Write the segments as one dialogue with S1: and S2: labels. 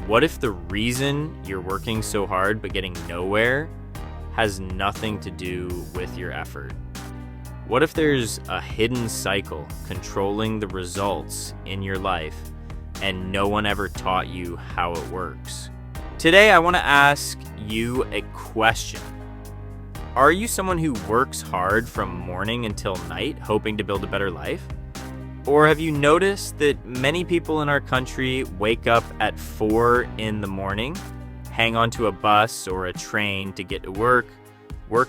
S1: What if the reason you're working so hard but getting nowhere has nothing to do with your effort? What if there's a hidden cycle controlling the results in your life and no one ever taught you how it works? Today, I want to ask you a question. Are you someone who works hard from morning until night, hoping to build a better life? Or have you noticed that many people in our country wake up at 4 in the morning, hang onto a bus or a train to get to work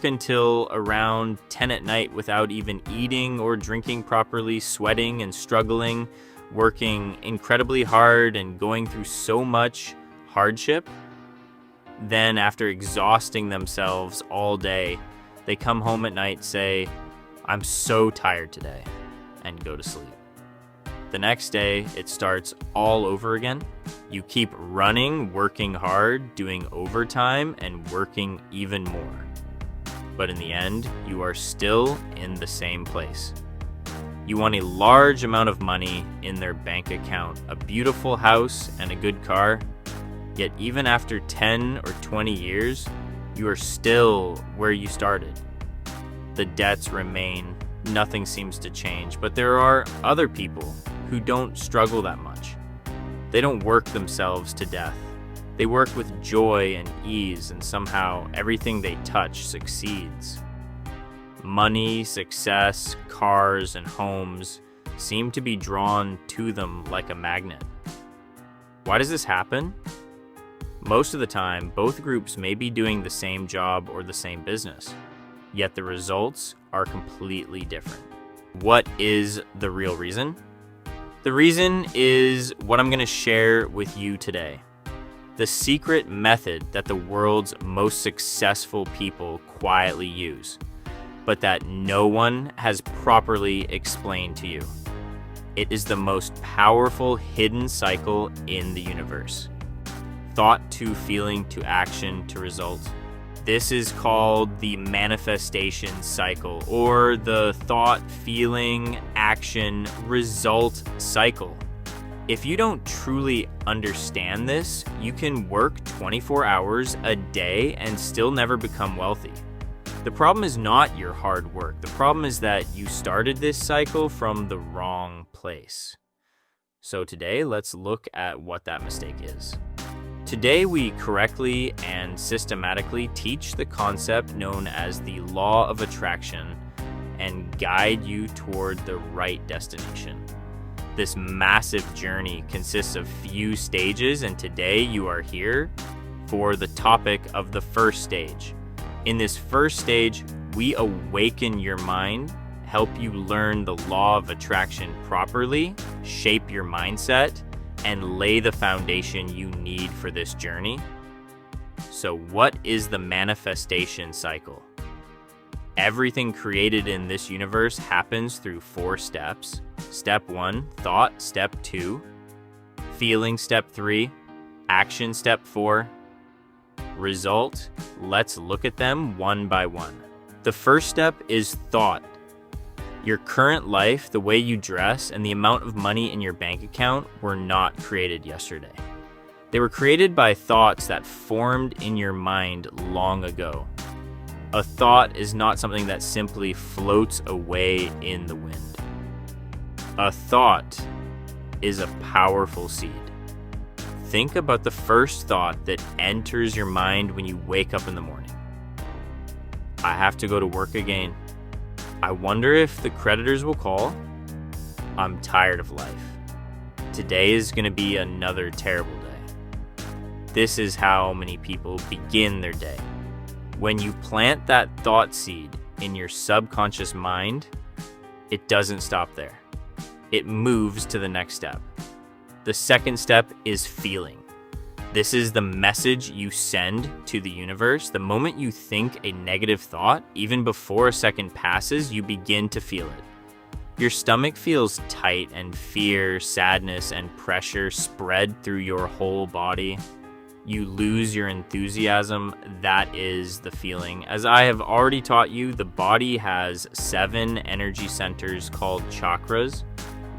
S1: until around 10 at night without even eating or drinking properly, sweating and struggling, working incredibly hard and going through so much hardship? Then after exhausting themselves all day, they come home at night, say, "I'm so tired today," and go to sleep. The next day, it starts all over again. You keep running, working hard, doing overtime, and working even more. But in the end, you are still in the same place. You want a large amount of money in their bank account, a beautiful house, and a good car. Yet even after 10 or 20 years, you are still where you started. The debts remain, nothing seems to change, but there are other people who don't struggle that much. They don't work themselves to death. They work with joy and ease, and somehow everything they touch succeeds. Money, success, cars, and homes seem to be drawn to them like a magnet. Why does this happen? Most of the time, both groups may be doing the same job or the same business, yet the results are completely different. What is the real reason? The reason is what I'm going to share with you today. The secret method that the world's most successful people quietly use, but that no one has properly explained to you. It is the most powerful hidden cycle in the universe. Thought to feeling to action to result. This is called the manifestation cycle, or the thought, feeling, action, result cycle. If you don't truly understand this, you can work 24 hours a day and still never become wealthy. The problem is not your hard work. The problem is that you started this cycle from the wrong place. So today, let's look at what that mistake is. Today, we correctly and systematically teach the concept known as the law of attraction and guide you toward the right destination. This massive journey consists of few stages, and today you are here for the topic of the first stage. In this first stage, we awaken your mind, help you learn the law of attraction properly, shape your mindset, and lay the foundation you need for this journey. So what is the manifestation cycle? Everything created in this universe happens through 4 steps. Step 1, thought. Step 2, feeling. Step 3, action. Step 4, result. Let's look at them one by one. The first step is thought. Your current life, the way you dress, and the amount of money in your bank account were not created yesterday. They were created by thoughts that formed in your mind long ago. A thought is not something that simply floats away in the wind. A thought is a powerful seed. Think about the first thought that enters your mind when you wake up in the morning. I have to go to work again. I wonder if the creditors will call. I'm tired of life. Today is going to be another terrible day. This is how many people begin their day. When you plant that thought seed in your subconscious mind, it doesn't stop there. It moves to the next step. The second step is feeling. This is the message you send to the universe. The moment you think a negative thought, even before a second passes, you begin to feel it. Your stomach feels tight, and fear, sadness, and pressure spread through your whole body. You lose your enthusiasm. That is the feeling. As I have already taught you, the body has 7 energy centers called chakras.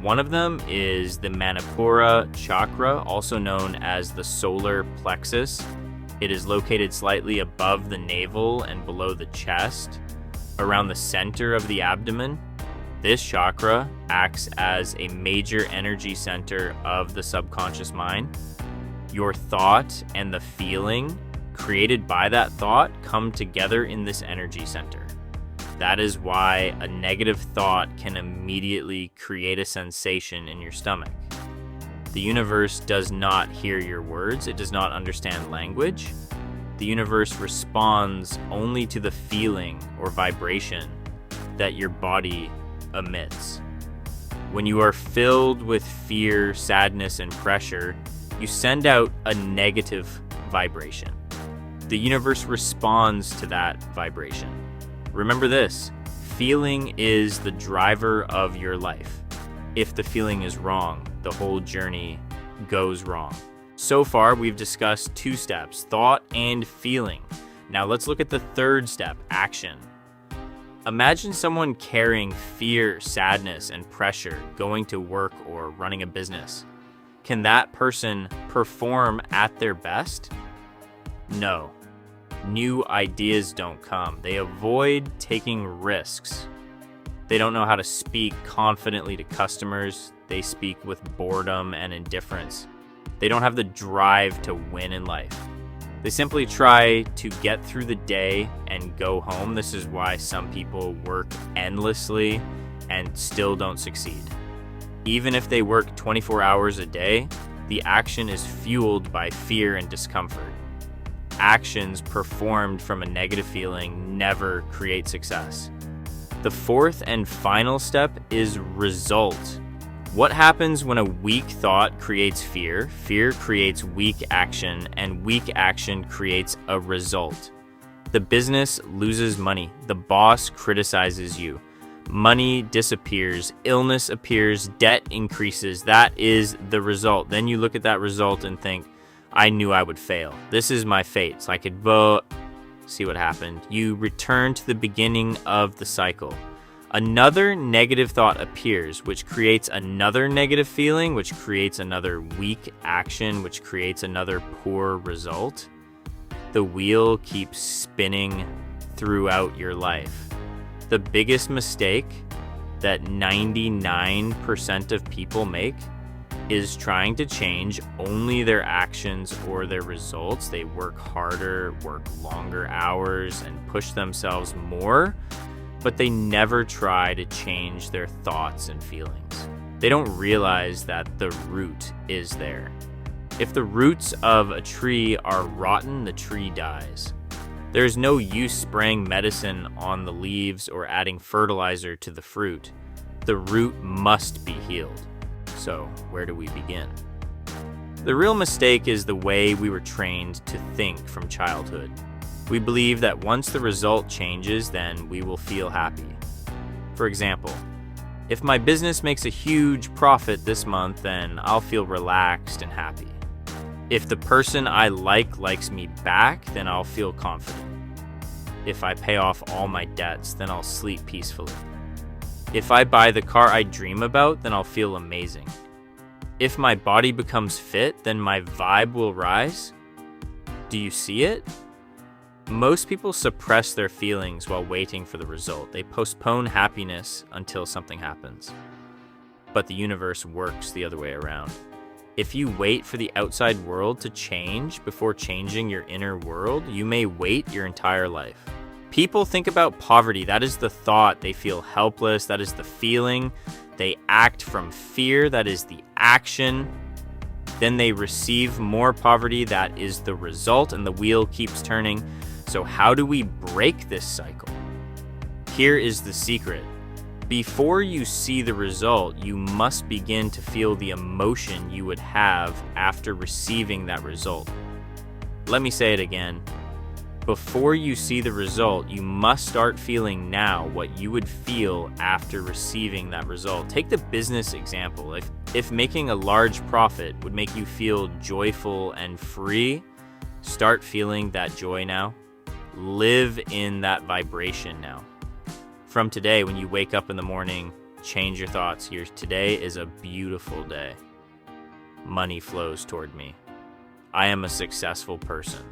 S1: One of them is the Manipura chakra, also known as the solar plexus. It is located slightly above the navel and below the chest, around the center of the abdomen. This chakra acts as a major energy center of the subconscious mind. Your thought and the feeling created by that thought come together in this energy center. That is why a negative thought can immediately create a sensation in your stomach. The universe does not hear your words. It does not understand language. The universe responds only to the feeling or vibration that your body emits. When you are filled with fear, sadness, and pressure, you send out a negative vibration. The universe responds to that vibration. Remember this, feeling is the driver of your life. If the feeling is wrong, the whole journey goes wrong. So far, we've discussed 2 steps, thought and feeling. Now let's look at the 3rd step, action. Imagine someone carrying fear, sadness, and pressure going to work or running a business. Can that person perform at their best? No. New ideas don't come. They avoid taking risks. They don't know how to speak confidently to customers. They speak with boredom and indifference. They don't have the drive to win in life. They simply try to get through the day and go home. This is why some people work endlessly and still don't succeed. Even if they work 24 hours a day, the action is fueled by fear and discomfort. Actions performed from a negative feeling never create success. The 4th and final step is result. What happens when a weak thought creates fear? Fear creates weak action, and weak action creates a result. The business loses money. The boss criticizes you. Money disappears. Illness appears. Debt increases. That is the result. Then you look at that result and think, I knew I would fail. This is my fate. So I could vote. See what happened. You return to the beginning of the cycle. Another negative thought appears, which creates another negative feeling, which creates another weak action, which creates another poor result. The wheel keeps spinning throughout your life. The biggest mistake that 99% of people make is trying to change only their actions or their results. They work harder, work longer hours, and push themselves more, but they never try to change their thoughts and feelings. They don't realize that the root is there. If the roots of a tree are rotten, the tree dies. There's no use spraying medicine on the leaves or adding fertilizer to the fruit. The root must be healed. So, where do we begin? The real mistake is the way we were trained to think from childhood. We believe that once the result changes, then we will feel happy. For example, if my business makes a huge profit this month, then I'll feel relaxed and happy. If the person I likes me back, then I'll feel confident. If I pay off all my debts, then I'll sleep peacefully. If I buy the car I dream about, then I'll feel amazing. If my body becomes fit, then my vibe will rise. Do you see it? Most people suppress their feelings while waiting for the result. They postpone happiness until something happens. But the universe works the other way around. If you wait for the outside world to change before changing your inner world, you may wait your entire life. People think about poverty. That is the thought. They feel helpless. That is the feeling. They act from fear. That is the action. Then they receive more poverty. That is the result, and the wheel keeps turning. So how do we break this cycle? Here is the secret. Before you see the result, you must begin to feel the emotion you would have after receiving that result. Let me say it again. Before you see the result, you must start feeling now what you would feel after receiving that result. Take the business example. If making a large profit would make you feel joyful and free, start feeling that joy now. Live in that vibration now. From today, when you wake up in the morning, Change your thoughts. Today is a beautiful day. Money flows toward me. I am a successful person.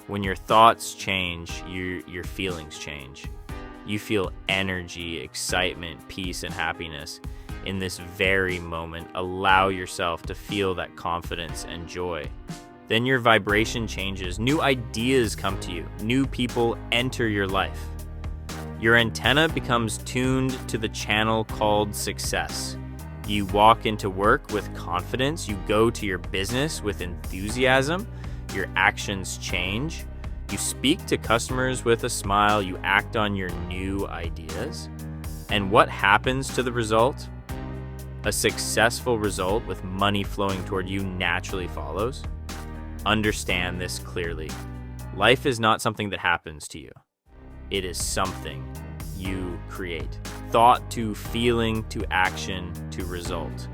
S1: When your thoughts change, your feelings change. You feel energy, excitement, peace, and happiness in this very moment. Allow yourself to feel that confidence and joy. Then your vibration changes. New ideas come to you. New people enter your life. Your antenna becomes tuned to the channel called success. You walk into work with confidence. You go to your business with enthusiasm. Your actions change. You speak to customers with a smile. You act on your new ideas. And what happens to the result? A successful result with money flowing toward you naturally follows. Understand this clearly. Life is not something that happens to you. It is something you create. Thought to feeling to action to result.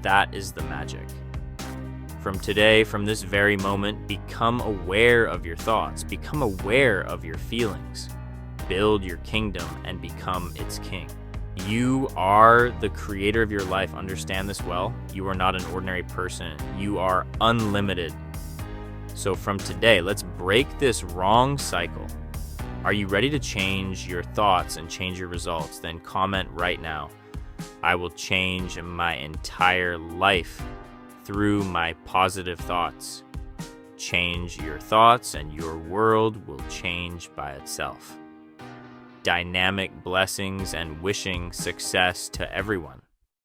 S1: That is the magic. From today, from this very moment, become aware of your thoughts. Become aware of your feelings. Build your kingdom and become its king. You are the creator of your life. Understand this well. You are not an ordinary person. You are unlimited. So from today, let's break this wrong cycle. Are you ready to change your thoughts and change your results? Then comment right now. I will change my entire life through my positive thoughts. Change your thoughts and your world will change by itself. Dynamic blessings and wishing success to everyone.